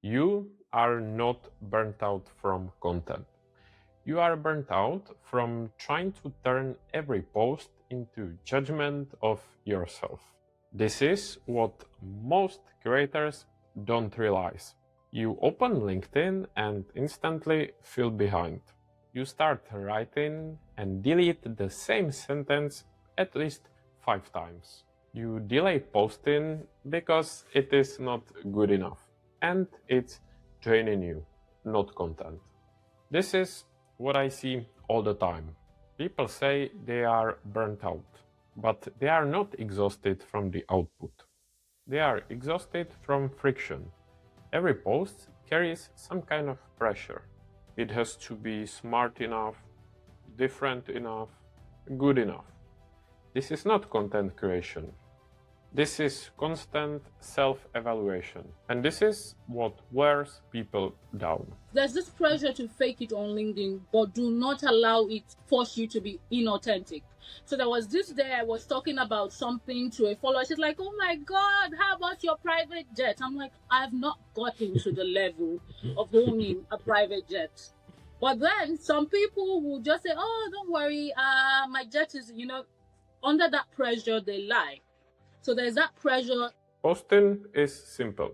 You are not burnt out from content. You are burnt out from trying to turn every post into judgment of yourself. This is what most creators don't realize. You open LinkedIn and instantly feel behind. You start writing and delete the same sentence at least 5 times. You delay posting because it is not good enough and it's draining you, not content. This is what I see all the time. People say they are burnt out, but they are not exhausted from the output. They are exhausted from friction. Every post carries some kind of pressure. It has to be smart enough, different enough, good enough. This is not content creation. This is constant self-evaluation, and this is what wears people down. There's this pressure to fake it on LinkedIn, but do not allow it force you to be inauthentic. So there was this day I was talking about something to a follower. She's like, "Oh my God, how about your private jet?" I'm like, I have not gotten to the level of owning a private jet. But then some people will just say, "Oh, don't worry, my jet is," under that pressure they lie. So there's that pressure. Posting is simple.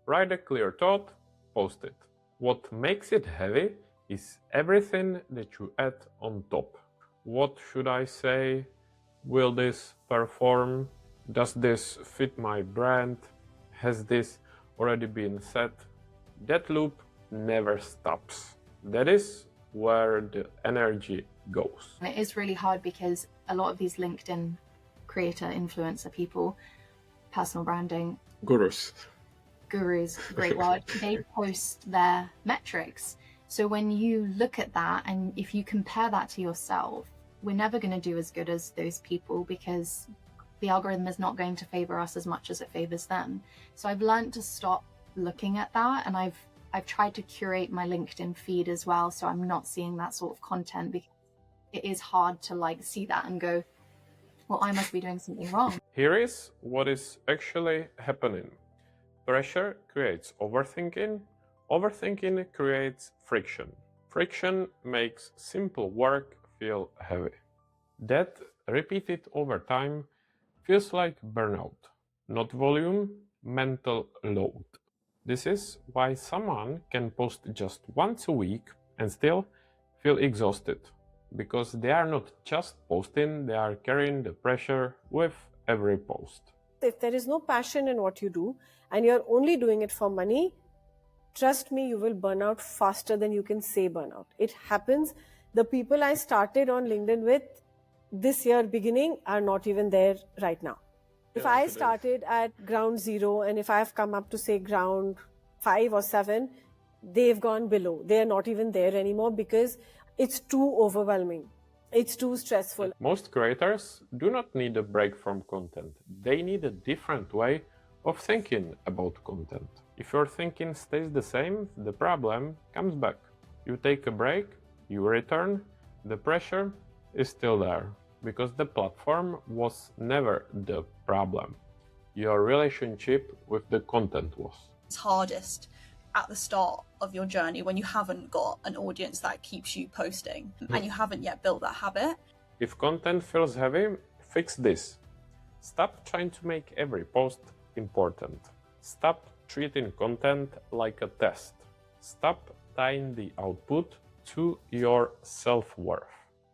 Write a clear thought, post it. What makes it heavy is everything that you add on top. What should I say? Will this perform? Does this fit my brand? Has this already been said? That loop never stops. That is where the energy goes. And it is really hard because a lot of these LinkedIn creator, influencer people, personal branding Gurus, great word, they post their metrics. So when you look at that and if you compare that to yourself, we're never going to do as good as those people because the algorithm is not going to favor us as much as it favors them. So I've learned to stop looking at that, and I've tried to curate my LinkedIn feed as well, so I'm not seeing that sort of content, because it is hard to see that and go, well, I must be doing something wrong. Here is what is actually happening. Pressure creates overthinking. Overthinking creates friction. Friction makes simple work feel heavy. That, repeated over time, feels like burnout, not volume, mental load. This is why someone can post just once a week and still feel exhausted, because they are not just posting, they are carrying the pressure with every post. If there is no passion in what you do and you're only doing it for money, trust me, you will burn out faster than you can say burnout. It happens. The people I started on LinkedIn with this year beginning are not even there right now. If I started at ground zero and if I have come up to say ground 5 or 7, they've gone below. They are not even there anymore because it's too overwhelming. It's too stressful. Most creators do not need a break from content. They need a different way of thinking about content. If your thinking stays the same, the problem comes back. You take a break, you return, the pressure is still there, because the platform was never the problem. Your relationship with the content was. It's hardest at the start of your journey when you haven't got an audience that keeps you posting and you haven't yet built that habit. If content feels heavy, fix this. Stop trying to make every post important. Stop treating content like a test. Stop tying the output to your self-worth.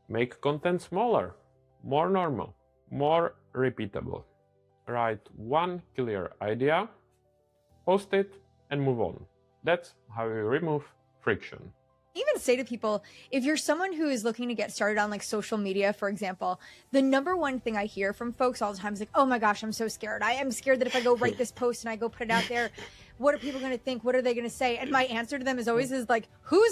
Make content smaller, more normal, more repeatable. Write one clear idea, post it, and move on. That's how you remove friction. Even say to people, if you're someone who is looking to get started on social media, for example, the number one thing I hear from folks all the time is like, oh my gosh, I'm so scared. I am scared that if I go write this post and I go put it out there, what are people going to think? What are they going to say? And my answer to them is always who's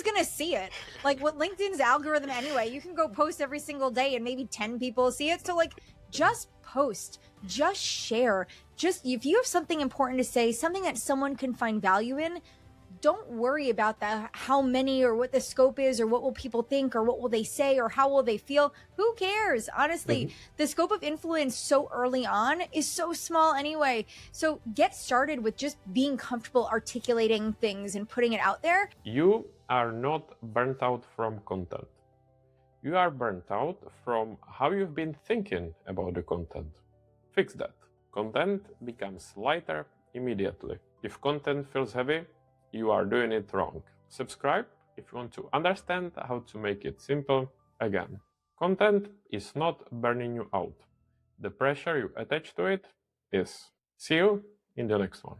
going to see it? What LinkedIn's algorithm anyway, you can go post every single day and maybe 10 people see it. So just post, just share. Just if you have something important to say, something that someone can find value in, don't worry about how many or what the scope is or what will people think or what will they say or how will they feel. Who cares? Honestly, the scope of influence so early on is so small anyway. So get started with just being comfortable articulating things and putting it out there. You are not burnt out from content. You are burnt out from how you've been thinking about the content. Fix that. Content becomes lighter immediately. If content feels heavy, you are doing it wrong. Subscribe if you want to understand how to make it simple again. Content is not burning you out. The pressure you attach to it is. See you in the next one.